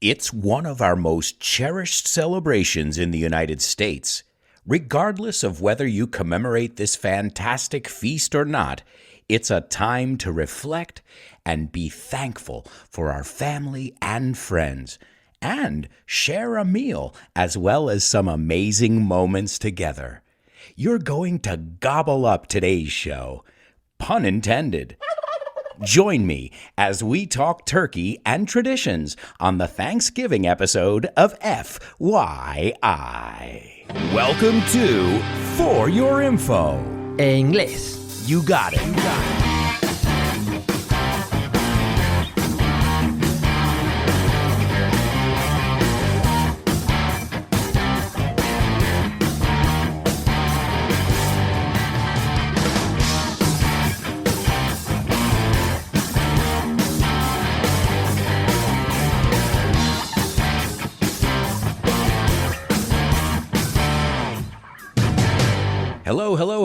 It's one of our most cherished celebrations in the United States. Regardless of whether you commemorate this fantastic feast or not, it's a time to reflect and be thankful for our family and friends, and share a meal as well as some amazing moments together. You're going to gobble up today's show. Pun intended. Join me as we talk turkey and traditions on the Thanksgiving episode of FYI. Welcome to For Your Info. En inglés. You got it.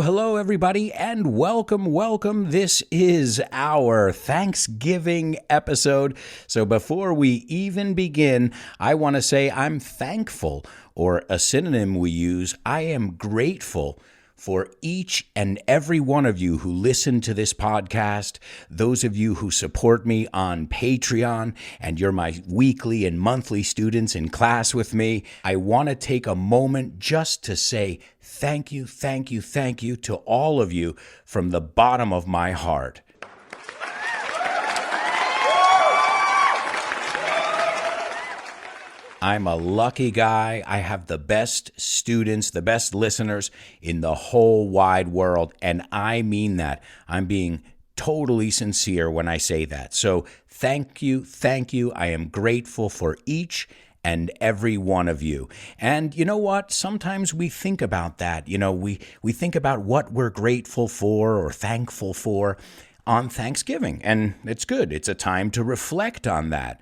Hello, everybody, and welcome. This is our Thanksgiving episode. So before we even begin, I want to say I'm thankful, or a synonym we use, I am grateful for each and every one of you who listen to this podcast, those of you who support me on Patreon, and you're my weekly and monthly students in class with me. I want to take a moment just to say thank you to all of you from the bottom of my heart. I'm a lucky guy. I have the best students, the best listeners in the whole wide world, and I mean that. I'm being totally sincere when I say that. So thank you. I am grateful for each and every one of you. And you know what? Sometimes we think about that. You know, we think about what we're grateful for or thankful for on Thanksgiving, and it's good. It's a time to reflect on that.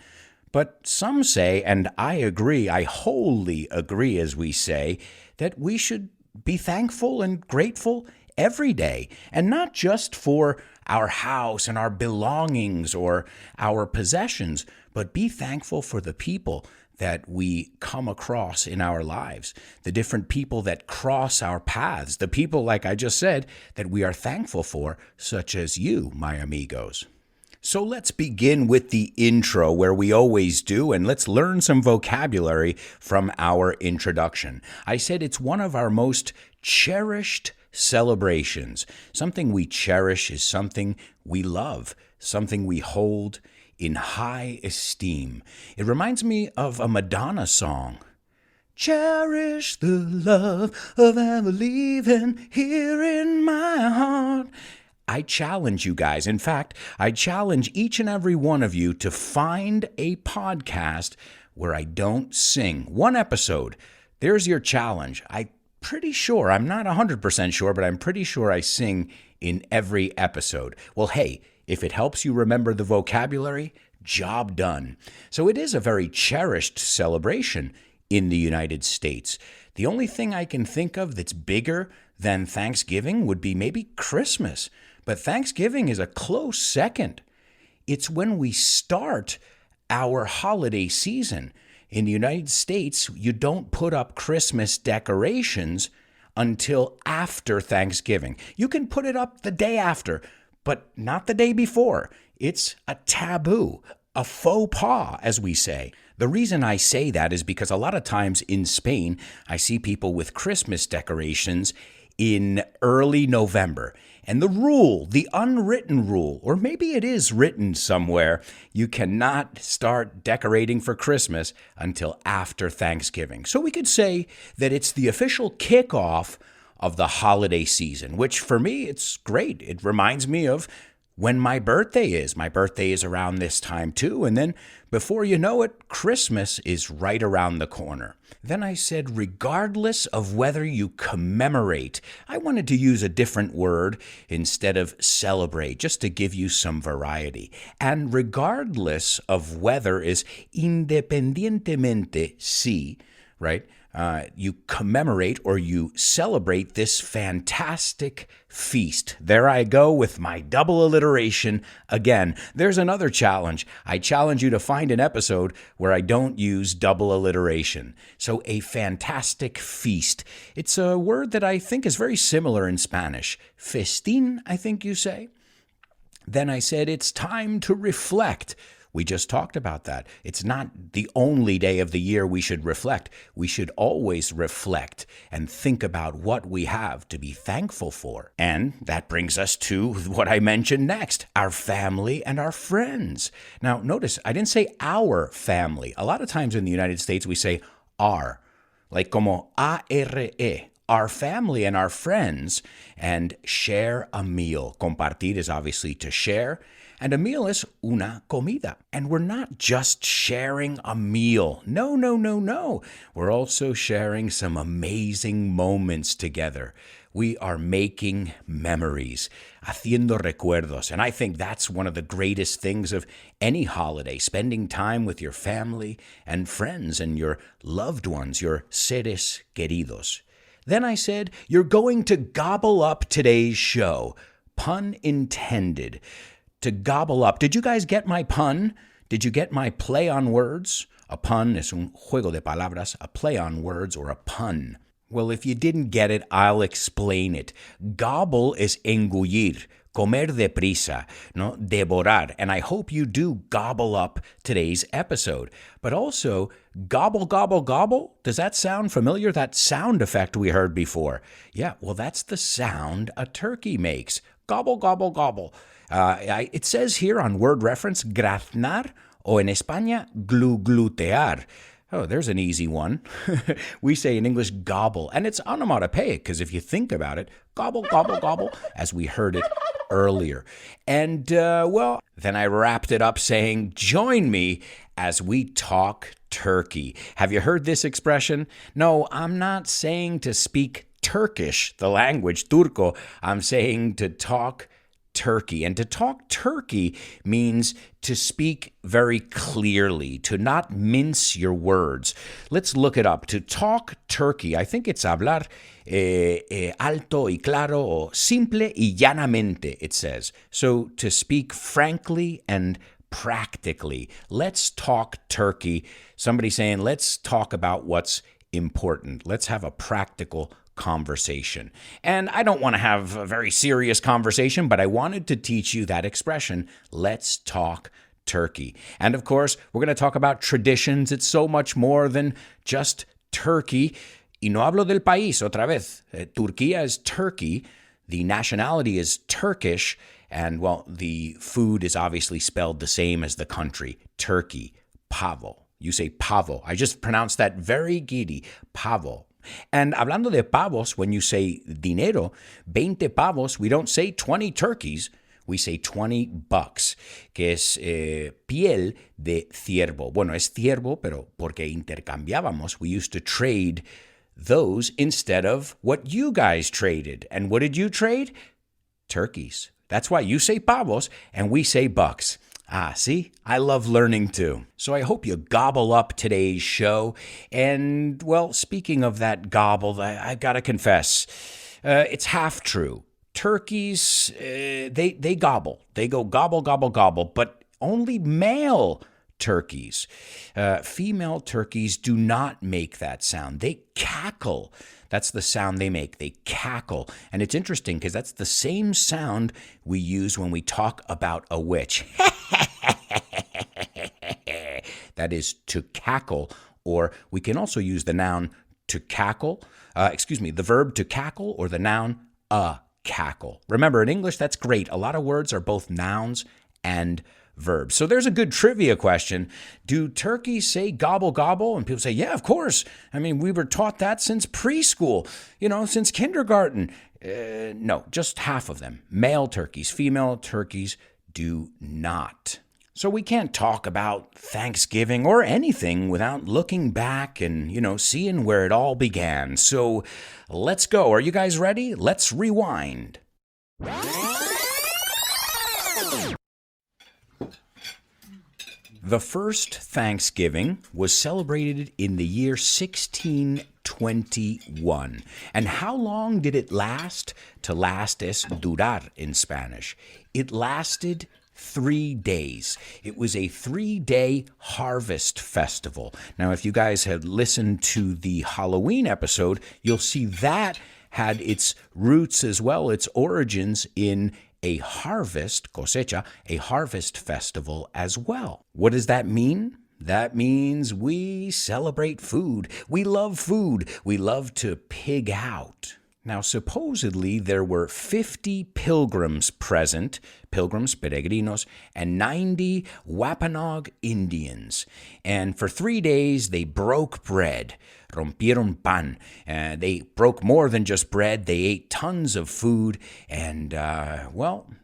But some say, and I agree, I wholly agree, as we say, that we should be thankful and grateful every day, and not just for our house and our belongings or our possessions, but be thankful for the people that we come across in our lives, the different people that cross our paths, the people, like I just said, that we are thankful for, such as you, my amigos. So let's begin with the intro, where we always do, and let's learn some vocabulary from our introduction. I said it's one of our most cherished celebrations. Something we cherish is something we love, something we hold in high esteem. It reminds me of a Madonna song. Cherish the love of ever leaving here in my heart. I challenge you guys. In fact, I challenge each and every one of you to find a podcast where I don't sing. One episode. There's your challenge. I'm pretty sure, I'm not 100% sure, but I'm pretty sure I sing in every episode. Well, hey, if it helps you remember the vocabulary, job done. So it is a very cherished celebration in the United States. The only thing I can think of that's bigger than Thanksgiving would be maybe Christmas. But Thanksgiving is a close second. It's when we start our holiday season. In the United States, you don't put up Christmas decorations until after Thanksgiving. You can put it up the day after, but not the day before. It's a taboo, a faux pas, as we say. The reason I say that is because a lot of times in Spain, I see people with Christmas decorations in early November. And the rule, the unwritten rule, or maybe it is written somewhere, you cannot start decorating for Christmas until after Thanksgiving. So we could say that it's the official kickoff of the holiday season, which for me, it's great. It reminds me of when my birthday is. My birthday is around this time too, and then before you know it, Christmas is right around the corner. Then I said, regardless of whether you commemorate, I wanted to use a different word instead of celebrate, just to give you some variety. And regardless of whether is independientemente, sí, right? you commemorate or you celebrate this fantastic feast. There I go with my double alliteration again. There's another challenge. I challenge you to find an episode where I don't use double alliteration. So a fantastic feast. It's a word that I think is very similar in Spanish. Festín, I think you say. Then I said it's time to reflect. We just talked about that. It's not the only day of the year we should reflect. We should always reflect and think about what we have to be thankful for. And that brings us to what I mentioned next, our family and our friends. Now, notice, I didn't say our family. A lot of times in the United States, we say our, like como A-R-E. Our family and our friends, and share a meal. Compartir is obviously to share, and a meal is una comida. And we're not just sharing a meal. No, no, no, no. We're also sharing some amazing moments together. We are making memories, haciendo recuerdos. And I think that's one of the greatest things of any holiday, spending time with your family and friends and your loved ones, your seres queridos. Then I said, you're going to gobble up today's show. Pun intended. To gobble up. Did you guys get my pun? Did you get my play on words? A pun es un juego de palabras, a play on words or a pun. Well, if you didn't get it, I'll explain it. Gobble is engullir, comer deprisa, no, devorar. And I hope you do gobble up today's episode. But also, gobble, gobble, gobble. Does that sound familiar? That sound effect we heard before. Yeah, well, that's the sound a turkey makes. Gobble, gobble, gobble. It says here on word reference, graznar, o en España, gluglutear. Oh, there's an easy one. We say in English gobble, and it's onomatopoeic, because if you think about it, gobble, gobble, gobble, as we heard it earlier. And, well, then I wrapped it up saying, join me as we talk turkey. Have you heard this expression? No, I'm not saying to speak Turkish, the language, turco. I'm saying to talk turkey. And to talk turkey means to speak very clearly, to not mince your words. Let's look it up. To talk turkey, I think it's hablar alto y claro, o simple y llanamente, it says. So to speak frankly and practically. Let's talk turkey. Somebody saying, let's talk about what's important. Let's have a practical conversation. And I don't want to have a very serious conversation, but I wanted to teach you that expression, let's talk turkey. And of course, we're going to talk about traditions. It's so much more than just turkey. Y no hablo del país, otra vez. Turquía is Turkey. The nationality is Turkish. And, well, the food is obviously spelled the same as the country. Turkey. Pavo. You say pavo. I just pronounced that very giddy. Pavo. And hablando de pavos, when you say dinero, 20 pavos, we don't say 20 turkeys, we say $20, que es piel de ciervo. Bueno, es ciervo, pero porque intercambiábamos, we used to trade those instead of what you guys traded. And what did you trade? Turkeys. That's why you say pavos and we say bucks. Ah, see? I love learning too. So I hope you gobble up today's show. And, well, speaking of that gobble, I've got to confess, it's half true. Turkeys, they gobble. They go gobble, gobble, gobble, but only male turkeys. Female turkeys do not make that sound. They cackle. That's the sound they make. They cackle. And it's interesting because that's the same sound we use when we talk about a witch. That is to cackle, or we can also use the noun to cackle, the verb to cackle, or the noun a cackle. Remember, in English, that's great. A lot of words are both nouns and verbs. So there's a good trivia question. Do turkeys say gobble, gobble? And people say, yeah, of course. I mean, we were taught that since preschool, since kindergarten. No, just half of them. Male turkeys. Female turkeys do not. So we can't talk about Thanksgiving or anything without looking back and, seeing where it all began. So let's go. Are you guys ready? Let's rewind. The first Thanksgiving was celebrated in the year 1620. 2021. And how long did it last? To last es durar in Spanish. It lasted 3 days. It was a 3-day harvest festival. Now, if you guys had listened to the Halloween episode, you'll see that had its roots as well, its origins in a harvest, cosecha, a harvest festival as well. What does that mean? That means we celebrate food. We love food. We love to pig out. Now, supposedly, there were 50 pilgrims present, pilgrims, peregrinos, and 90 Wampanoag Indians. And for 3 days, they broke bread, rompieron pan. They broke more than just bread. They ate tons of food. And,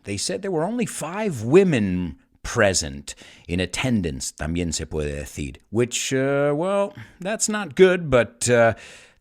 they said there were only 5 women present in attendance, también se puede decir, which, that's not good, but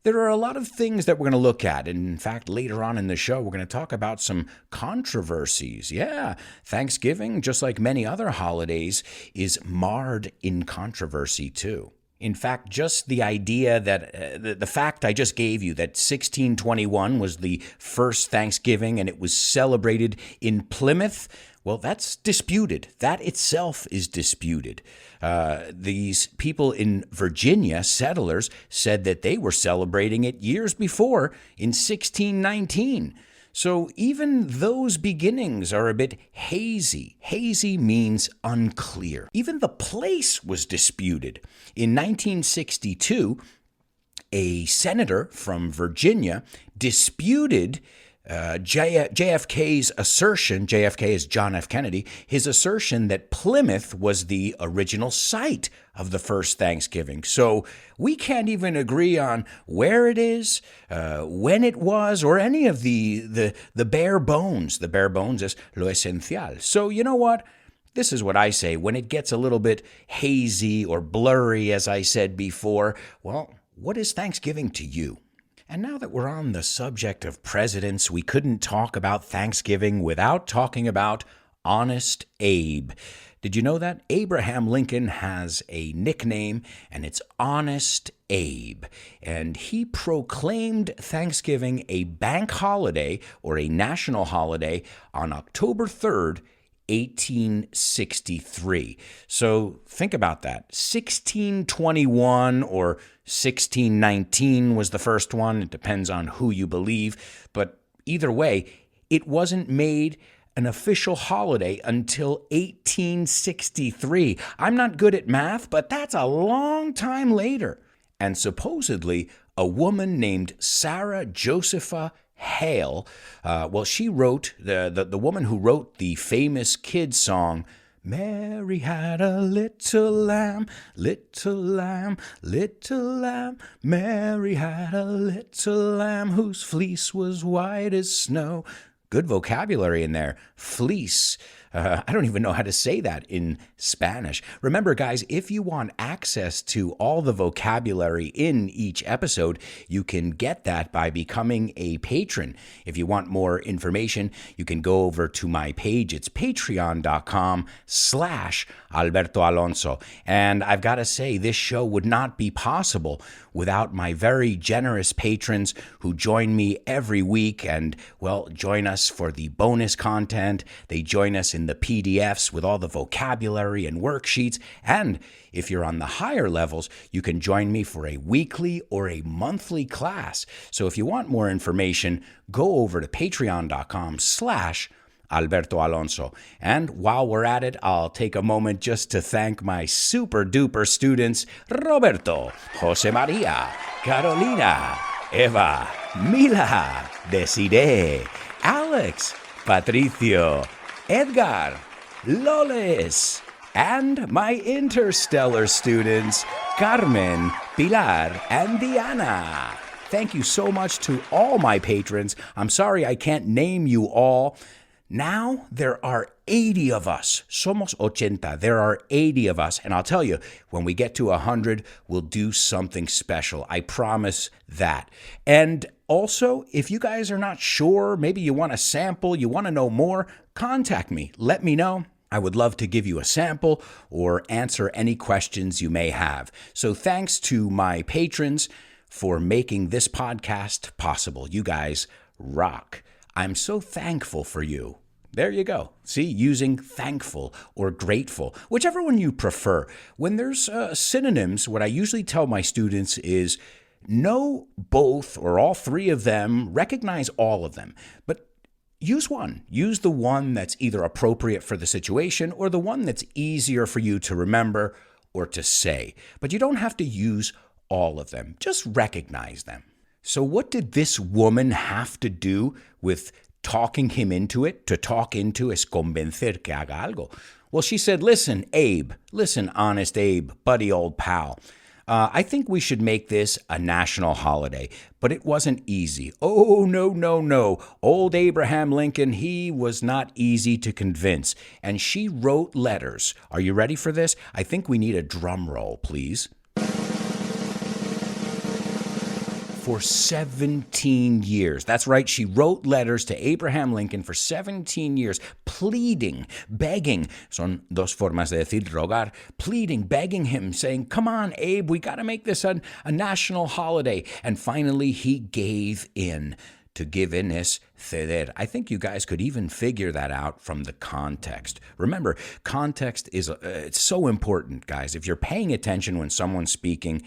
there are a lot of things that we're going to look at. In fact, later on in the show, we're going to talk about some controversies. Yeah, Thanksgiving, just like many other holidays, is marred in controversy too. In fact, just the idea that the fact I just gave you that 1621 was the first Thanksgiving and it was celebrated in Plymouth, well, that's disputed. That itself is disputed. These people in Virginia, settlers, said that they were celebrating it years before in 1619. So even those beginnings are a bit hazy. Hazy means unclear. Even the place was disputed. In 1962, a senator from Virginia disputed JFK's assertion, JFK is John F. Kennedy, his assertion that Plymouth was the original site of the first Thanksgiving. So we can't even agree on where it is, when it was, or any of the bare bones. The bare bones is lo esencial. So you know what? This is what I say. When it gets a little bit hazy or blurry, as I said before, well, what is Thanksgiving to you? And now that we're on the subject of presidents, we couldn't talk about Thanksgiving without talking about Honest Abe. Did you know that? Abraham Lincoln has a nickname, and it's Honest Abe. And he proclaimed Thanksgiving a bank holiday or a national holiday on October 3rd, 1863. So think about that. 1621 or 1619 was the first one. It depends on who you believe. But either way, it wasn't made an official holiday until 1863. I'm not good at math, but that's a long time later. And supposedly, a woman named Sarah Josepha Hale, she wrote, the woman who wrote the famous kids song, Mary had a little lamb, little lamb, little lamb. Mary had a little lamb whose fleece was white as snow. Good vocabulary in there. Fleece. I don't even know how to say that in Spanish. Remember, guys, if you want access to all the vocabulary in each episode, you can get that by becoming a patron. If you want more information, you can go over to my page. It's patreon.com/Alberto Alonso. And I've got to say, this show would not be possible without my very generous patrons who join me every week and, join us for the bonus content. They join us in the PDFs with all the vocabulary and worksheets. And if you're on the higher levels, you can join me for a weekly or a monthly class. So if you want more information, go over to patreon.com/Alberto Alonso. And while we're at it, I'll take a moment just to thank my super duper students, Roberto, Jose Maria, Carolina, Eva, Mila, Desiree, Alex, Patricio, Edgar, Loles, and my interstellar students, Carmen, Pilar, and Diana. Thank you so much to all my patrons. I'm sorry I can't name you all. Now there are 80 of us. Somos 80. There are 80 of us. And I'll tell you, when we get to 100, we'll do something special. I promise that. And also, if you guys are not sure, maybe you want a sample, you want to know more, contact me. Let me know. I would love to give you a sample or answer any questions you may have. So thanks to my patrons for making this podcast possible. You guys rock. I'm so thankful for you. There you go. See, using thankful or grateful, whichever one you prefer. When there's synonyms, what I usually tell my students is know both or all three of them, recognize all of them, but use one. Use the one that's either appropriate for the situation or the one that's easier for you to remember or to say. But you don't have to use all of them. Just recognize them. So what did this woman have to do with talking him into it? To talk into es convencer que haga algo. Well, she said, listen, Abe, listen, honest Abe, buddy old pal. I think we should make this a national holiday, but it wasn't easy. Oh, no. Old Abraham Lincoln, he was not easy to convince. And she wrote letters. Are you ready for this? I think we need a drum roll, please. For 17 years. That's right, she wrote letters to Abraham Lincoln for 17 years, pleading, begging, son dos formas de decir rogar, pleading, begging him, saying, come on, Abe, we got to make this a national holiday. And finally, he gave in. To give in is ceder. I think you guys could even figure that out from the context. Remember, context is it's so important, guys. If you're paying attention when someone's speaking,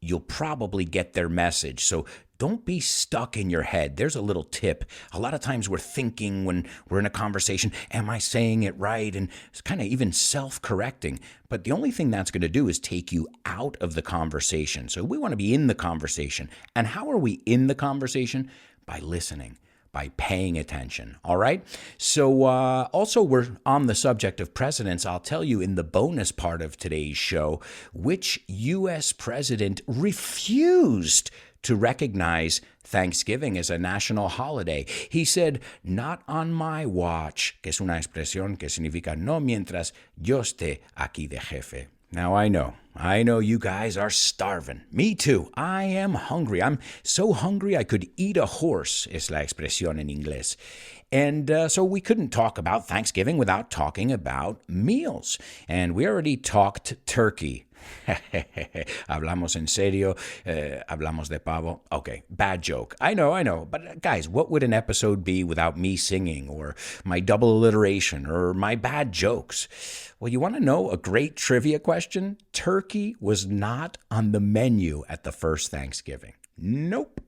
you'll probably get their message. So don't be stuck in your head. There's a little tip. A lot of times we're thinking when we're in a conversation, am I saying it right? And it's kind of even self-correcting. But the only thing that's going to do is take you out of the conversation. So we want to be in the conversation. And how are we in the conversation? By listening, by paying attention, all right? So also we're on the subject of presidents. I'll tell you in the bonus part of today's show, which U.S. president refused to recognize Thanksgiving as a national holiday. He said, not on my watch, que es una expresión que significa no mientras yo esté aquí de jefe. Now, I know you guys are starving. Me too. I am hungry. I'm so hungry I could eat a horse, es la expresión en inglés. And so we couldn't talk about Thanksgiving without talking about meals. And we already talked turkey. Hablamos en serio, hablamos de pavo. Okay, bad joke. I know. But guys, what would an episode be without me singing or my double alliteration or my bad jokes? Well, you want to know a great trivia question? Turkey was not on the menu at the first Thanksgiving. Nope.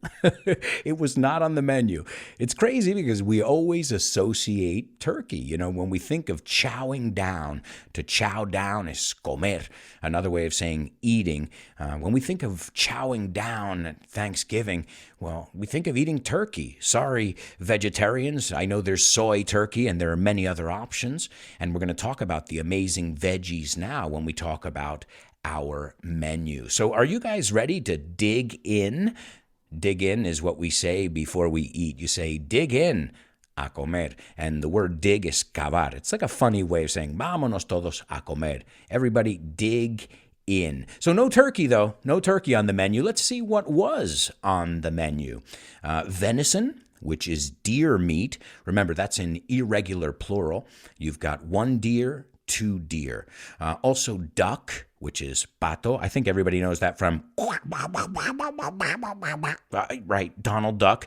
It was not on the menu. It's crazy because we always associate turkey. You know, when we think of chowing down, to chow down is comer, another way of saying eating. When we think of chowing down at Thanksgiving, well, we think of eating turkey. Sorry, vegetarians. I know there's soy turkey and there are many other options. And we're going to talk about the amazing veggies now when we talk about our menu. So are you guys ready to dig in? Dig in is what we say before we eat. You say, dig in a comer. And the word dig is cavar. It's like a funny way of saying, vámonos todos a comer. Everybody dig in. So no turkey, though. No turkey on the menu. Let's see what was on the menu. Venison, which is deer meat. Remember, that's an irregular plural. You've got one deer, two deer. Also duck, which is pato. I think everybody knows that from right, Donald Duck.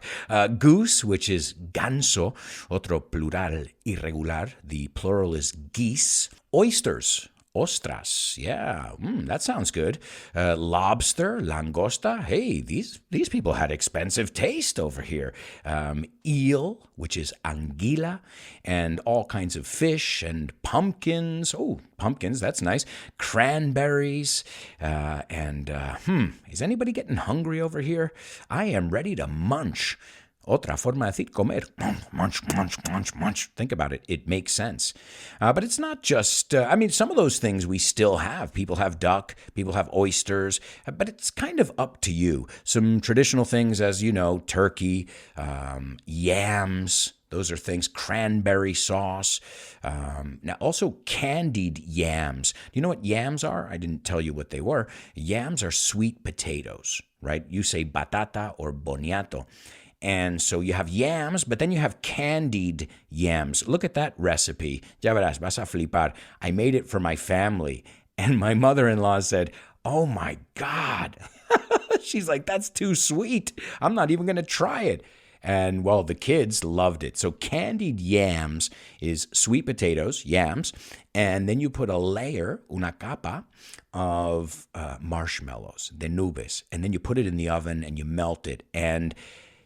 Goose, which is ganso, otro plural irregular. The plural is geese. Oysters, ostras. Yeah, that sounds good. Lobster, langosta. Hey, these people had expensive taste over here. Eel, which is anguila, and all kinds of fish and pumpkins. Oh, pumpkins, that's nice. Cranberries, is anybody getting hungry over here? I am ready to munch. Otra forma de decir comer. Munch. Think about it. It makes sense. But it's not just, some of those things we still have. People have duck, people have oysters, but it's kind of up to you. Some traditional things, as you know, turkey, yams. Those are things, cranberry sauce. Now, also candied yams. Do you know what yams are? I didn't tell you what they were. Yams are sweet potatoes, right? You say batata or boniato. And so you have yams, but then you have candied yams. Look at that recipe. Ya verás, vas a flipar. I made it for my family. And my mother-in-law said, oh my God. She's like, that's too sweet. I'm not even going to try it. And well, the kids loved it. So candied yams is sweet potatoes, yams, and then you put a layer, una capa, of marshmallows, de nubes, and then you put it in the oven and you melt it. And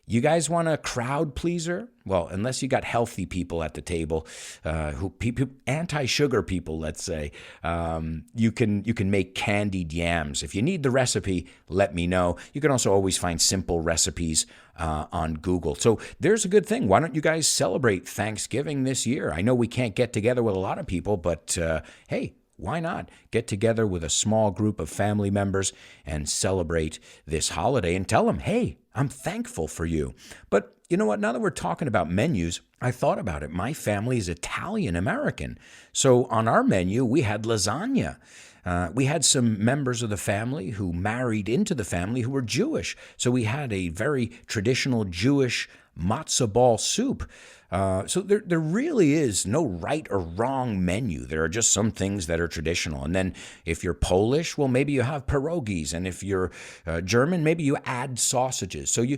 you guys want a crowd pleaser? Well, unless you got healthy people at the table, anti-sugar people, let's say, you can make candied yams. If you need the recipe, let me know. You can also always find simple recipes on Google. So there's a good thing. Why don't you guys celebrate Thanksgiving this year? I know we can't get together with a lot of people, but hey, why not get together with a small group of family members and celebrate this holiday and tell them, hey, I'm thankful for you. But you know what? Now that we're talking about menus, I thought about it. My family is Italian American. So on our menu, we had lasagna. We had some members of the family who married into the family who were Jewish. So we had a very traditional Jewish matzo ball soup. So there really is no right or wrong menu. There are just some things that are traditional. And then if you're Polish, well, maybe you have pierogies. And if you're German, maybe you add sausages. So you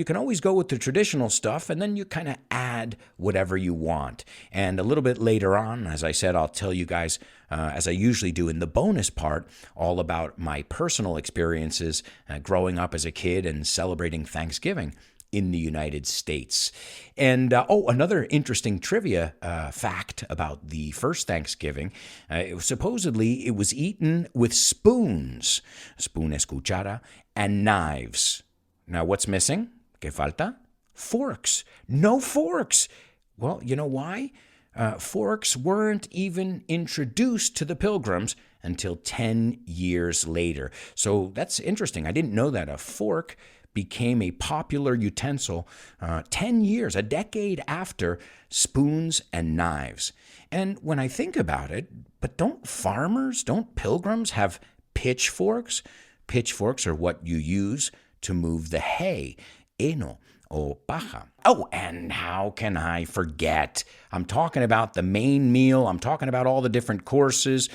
can always go with the traditional stuff, and then you kind of add whatever you want. And a little bit later on, as I said, I'll tell you guys, as I usually do in the bonus part, all about my personal experiences growing up as a kid and celebrating Thanksgiving in the United States. And another interesting trivia fact about the first Thanksgiving, supposedly it was eaten with spoons, spoon es cuchara, and knives. Now what's missing? ¿Qué falta? Forks. No forks. Well, you know why? Forks weren't even introduced to the Pilgrims until 10 years later. So that's interesting. I didn't know that. A fork became a popular utensil 10 years, a decade after spoons and knives. And when I think about it, but don't pilgrims have pitchforks? Pitchforks are what you use to move the hay, heno o paja. Oh, and how can I forget? I'm talking about the main meal. I'm talking about all the different courses.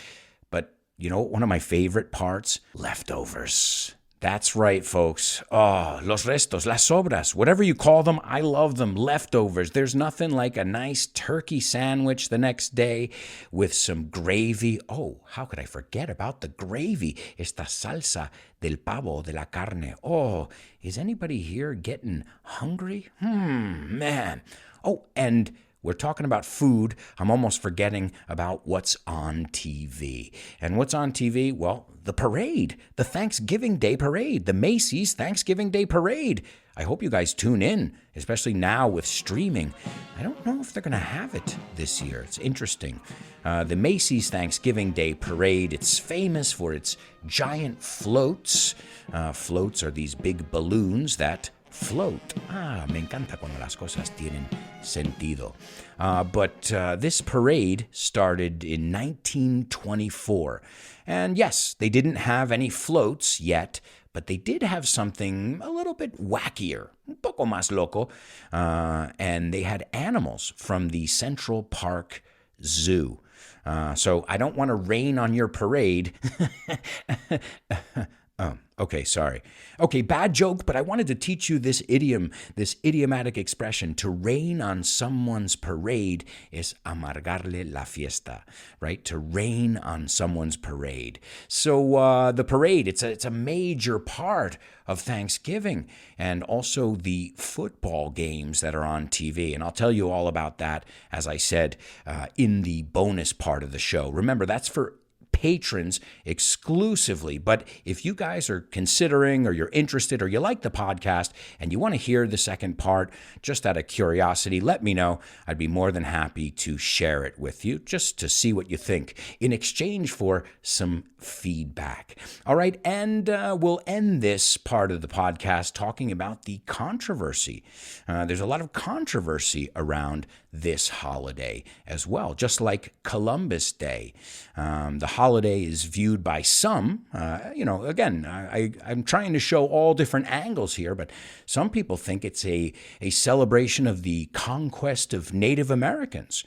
But you know, one of my favorite parts, leftovers. That's right, folks. Oh, los restos, las sobras, whatever you call them, I love them. Leftovers. There's nothing like a nice turkey sandwich the next day with some gravy. Oh, how could I forget about the gravy? Esta salsa del pavo, de la carne. Oh, is anybody here getting hungry? Man. Oh, and we're talking about food. I'm almost forgetting about what's on TV. And what's on TV? Well, the parade, the Thanksgiving Day parade, the Macy's Thanksgiving Day parade. I hope you guys tune in, especially now with streaming. I don't know if they're going to have it this year. It's interesting. The Macy's Thanksgiving Day parade, it's famous for its giant floats. Floats are these big balloons that float. Me encanta cuando las cosas tienen sentido. But this parade started in 1924. And yes, they didn't have any floats yet, but they did have something a little bit wackier, un poco más loco. And they had animals from the Central Park Zoo. So I don't want to rain on your parade. Okay, sorry. Okay, bad joke, but I wanted to teach you this idiom, this idiomatic expression. To rain on someone's parade is amargarle la fiesta, right? To rain on someone's parade. So the parade, it's a major part of Thanksgiving, and also the football games that are on TV. And I'll tell you all about that, as I said, in the bonus part of the show. Remember, that's for patrons exclusively. But if you guys are considering, or you're interested, or you like the podcast and you want to hear the second part, just out of curiosity, let me know. I'd be more than happy to share it with you, just to see what you think, in exchange for some feedback. All right, and we'll end this part of the podcast talking about the controversy. There's a lot of controversy around this holiday as well, just like Columbus Day. The holiday is viewed by some, again, I'm trying to show all different angles here, but some people think it's a celebration of the conquest of Native Americans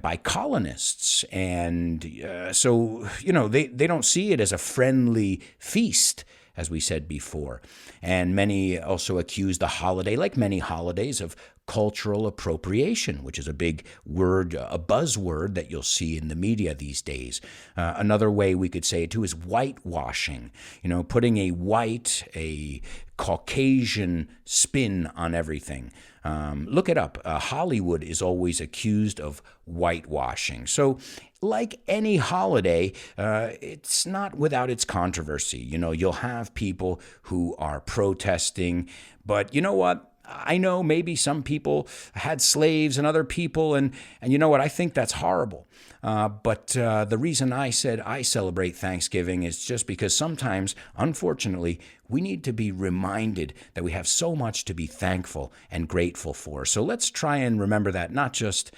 by colonists. And so, they don't see it as a friendly feast. as we said before. And many also accuse the holiday, like many holidays, of cultural appropriation, which is a big word, a buzzword that you'll see in the media these days. Another way we could say it too is whitewashing, putting a Caucasian spin on everything. Look it up. Hollywood is always accused of whitewashing. So, like any holiday, it's not without its controversy. You'll have people who are protesting, but you know what? I know maybe some people had slaves and other people, and you know what? I think that's horrible. But the reason I said I celebrate Thanksgiving is just because sometimes, unfortunately, we need to be reminded that we have so much to be thankful and grateful for. So let's try and remember that, not just,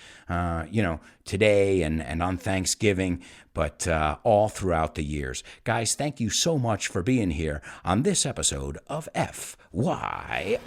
today and on Thanksgiving, but all throughout the years. Guys, thank you so much for being here on this episode of FYI.